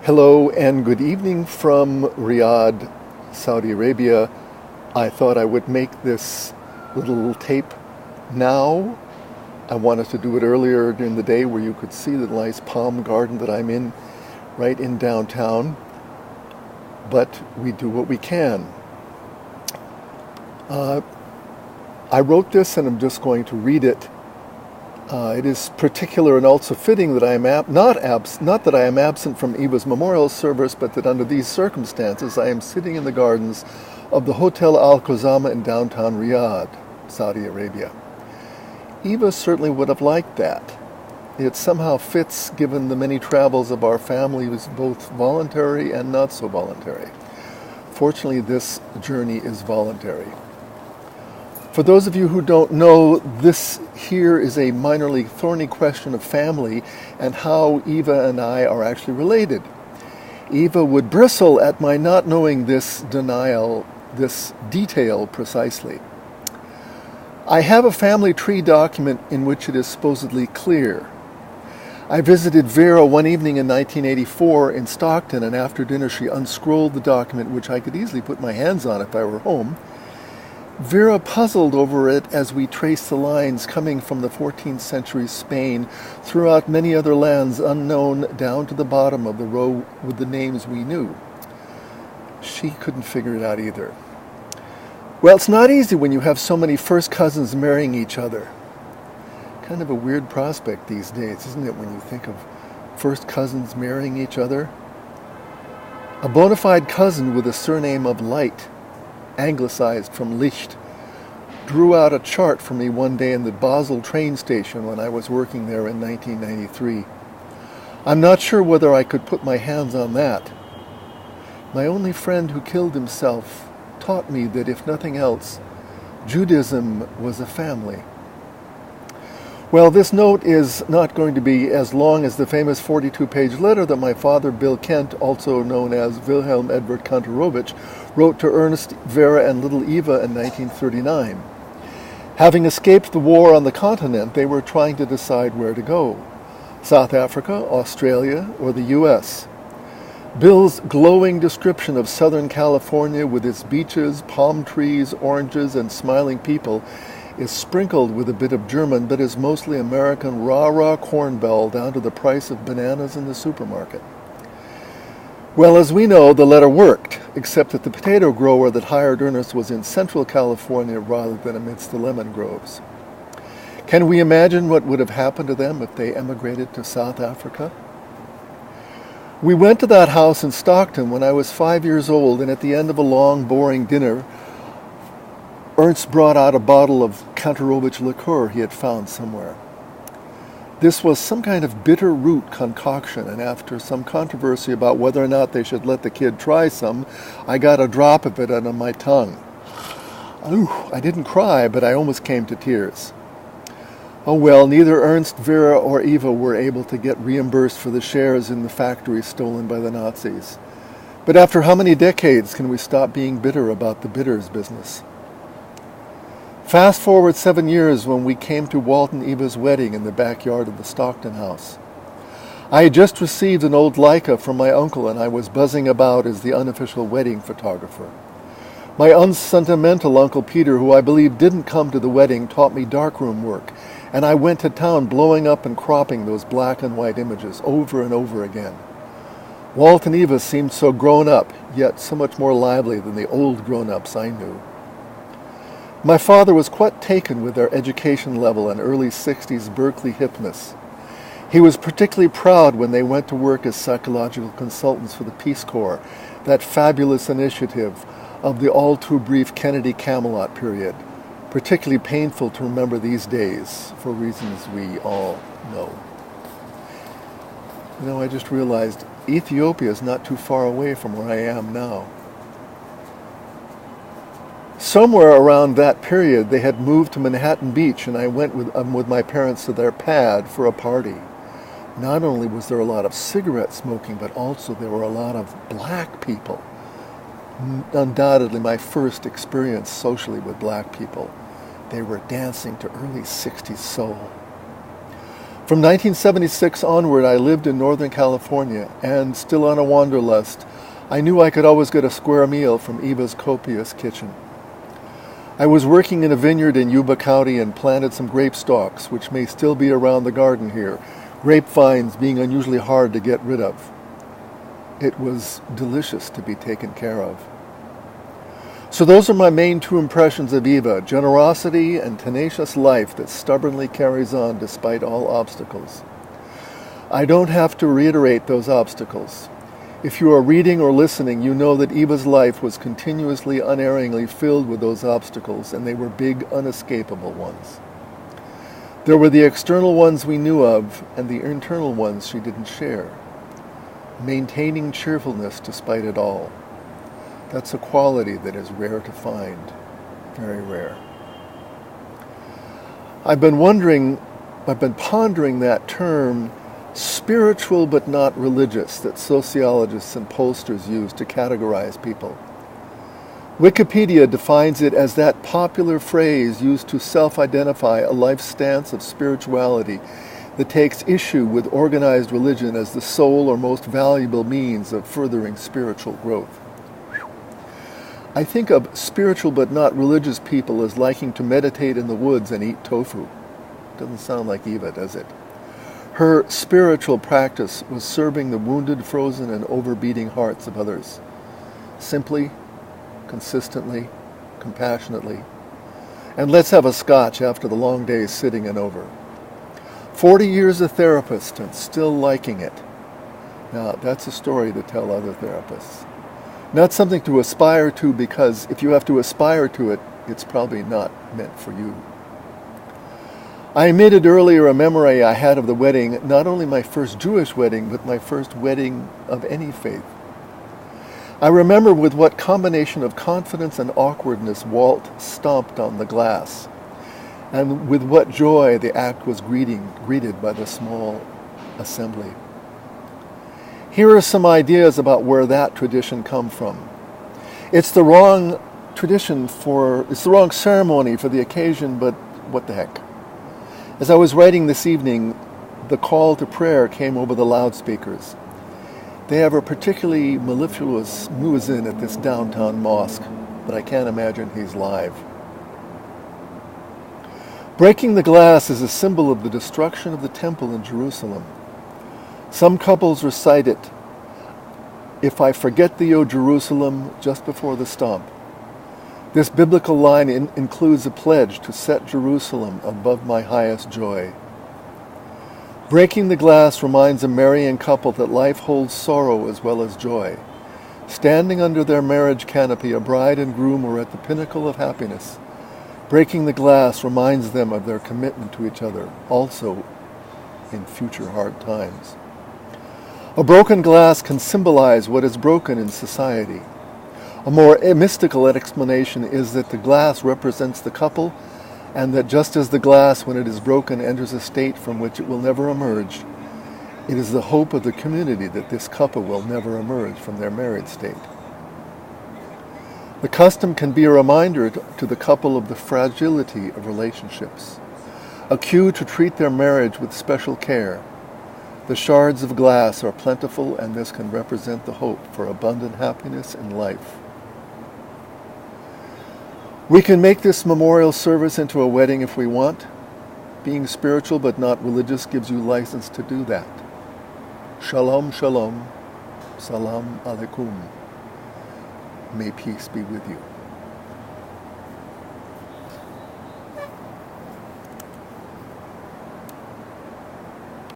Hello and good evening from Riyadh, Saudi Arabia. I thought I would make this little tape now. I wanted to do it earlier during the day where you could see the nice palm garden that I'm in, right in downtown. But we do what we can. I wrote this and I'm just going to read it. It is particular and also fitting that I am not that I am absent from Eva's memorial service, but that under these circumstances I am sitting in the gardens of the Hotel Al Khuzama in downtown Riyadh, Saudi Arabia. Eva certainly would have liked that. It somehow fits given the many travels of our family, was both voluntary and not so voluntary. Fortunately, this journey is voluntary. For those of you who don't know, this here is a minorly thorny question of family and how Eva and I are actually related. Eva would bristle at my not knowing this detail precisely. I have a family tree document in which it is supposedly clear. I visited Vera one evening in 1984 in Stockton, and after dinner she unscrolled the document, which I could easily put my hands on if I were home. Vera puzzled over it as we traced the lines coming from the 14th century Spain throughout many other lands unknown down to the bottom of the row with the names we knew. She couldn't figure it out either. Well, it's not easy when you have so many first cousins marrying each other. Kind of a weird prospect these days, isn't it, when you think of first cousins marrying each other? A bona fide cousin with a surname of Light, anglicized from Licht, drew out a chart for me one day in the Basel train station when I was working there in 1993. I'm not sure whether I could put my hands on that. My only friend who killed himself taught me that if nothing else, Judaism was a family. Well, this note is not going to be as long as the famous 42-page letter that my father, Bill Kent, also known as Wilhelm Edward Kantorowicz, wrote to Ernst, Vera, and little Eva in 1939. Having escaped the war on the continent, they were trying to decide where to go: South Africa, Australia, or the U.S. Bill's glowing description of Southern California with its beaches, palm trees, oranges, and smiling people is sprinkled with a bit of German, but is mostly American rah-rah cornball down to the price of bananas in the supermarket. Well, as we know, the letter worked, except that the potato grower that hired Ernest was in Central California rather than amidst the lemon groves. Can we imagine what would have happened to them if they emigrated to South Africa? We went to that house in Stockton when I was 5 years old, and at the end of a long, boring dinner, Ernst brought out a bottle of Kantorowicz liqueur he had found somewhere. This was some kind of bitter root concoction, and after some controversy about whether or not they should let the kid try some, I got a drop of it under my tongue. Ooh, I didn't cry, but I almost came to tears. Oh well, neither Ernst, Vera, or Eva were able to get reimbursed for the shares in the factory stolen by the Nazis. But after how many decades can we stop being bitter about the bitters business? Fast forward 7 years when we came to Walt and Eva's wedding in the backyard of the Stockton house. I had just received an old Leica from my uncle, and I was buzzing about as the unofficial wedding photographer. My unsentimental Uncle Peter, who I believe didn't come to the wedding, taught me darkroom work, and I went to town blowing up and cropping those black and white images over and over again. Walt and Eva seemed so grown up, yet so much more lively than the old grown-ups I knew. My father was quite taken with their education level and early 60s Berkeley hipness. He was particularly proud when they went to work as psychological consultants for the Peace Corps, that fabulous initiative of the all-too-brief Kennedy Camelot period, particularly painful to remember these days for reasons we all know. You know, I just realized Ethiopia is not too far away from where I am now. Somewhere around that period, they had moved to Manhattan Beach, and I went with my parents to their pad for a party. Not only was there a lot of cigarette smoking, but also there were a lot of black people. Undoubtedly my first experience socially with black people. They were dancing to early 60s soul. From 1976 onward, I lived in Northern California, and still on a wanderlust, I knew I could always get a square meal from Eva's copious kitchen. I was working in a vineyard in Yuba County and planted some grape stalks, which may still be around the garden here, grapevines being unusually hard to get rid of. It was delicious to be taken care of. So those are my main two impressions of Eva: generosity and tenacious life that stubbornly carries on despite all obstacles. I don't have to reiterate those obstacles. If you are reading or listening, you know that Eva's life was continuously, unerringly filled with those obstacles, and they were big, unescapable ones. There were the external ones we knew of, and the internal ones she didn't share. Maintaining cheerfulness despite it all. That's a quality that is rare to find, very rare. I've been pondering that term, spiritual but not religious, that sociologists and pollsters use to categorize people. Wikipedia defines it as that popular phrase used to self-identify a life stance of spirituality that takes issue with organized religion as the sole or most valuable means of furthering spiritual growth. I think of spiritual but not religious people as liking to meditate in the woods and eat tofu. Doesn't sound like Eva, does it? Her spiritual practice was serving the wounded, frozen, and overbeating hearts of others. Simply, consistently, compassionately. And let's have a scotch after the long days sitting and over. 40 years a therapist and still liking it. Now, that's a story to tell other therapists. Not something to aspire to, because if you have to aspire to it, it's probably not meant for you. I omitted earlier a memory I had of the wedding, not only my first Jewish wedding, but my first wedding of any faith. I remember with what combination of confidence and awkwardness Walt stomped on the glass, and with what joy the act was greeted by the small assembly. Here are some ideas about where that tradition comes from. It's the wrong ceremony for the occasion, but what the heck. As I was writing this evening, the call to prayer came over the loudspeakers. They have a particularly mellifluous muezzin at this downtown mosque, but I can't imagine he's live. Breaking the glass is a symbol of the destruction of the temple in Jerusalem. Some couples recite it, "If I forget thee, O Jerusalem," just before the stomp. This biblical line includes a pledge to set Jerusalem above my highest joy. Breaking the glass reminds a marrying couple that life holds sorrow as well as joy. Standing under their marriage canopy, a bride and groom are at the pinnacle of happiness. Breaking the glass reminds them of their commitment to each other, also in future hard times. A broken glass can symbolize what is broken in society. A more mystical explanation is that the glass represents the couple, and that just as the glass, when it is broken, enters a state from which it will never emerge, it is the hope of the community that this couple will never emerge from their married state. The custom can be a reminder to the couple of the fragility of relationships, a cue to treat their marriage with special care. The shards of glass are plentiful, and this can represent the hope for abundant happiness in life. We can make this memorial service into a wedding if we want. Being spiritual but not religious gives you license to do that. Shalom, shalom, salam alaikum. May peace be with you.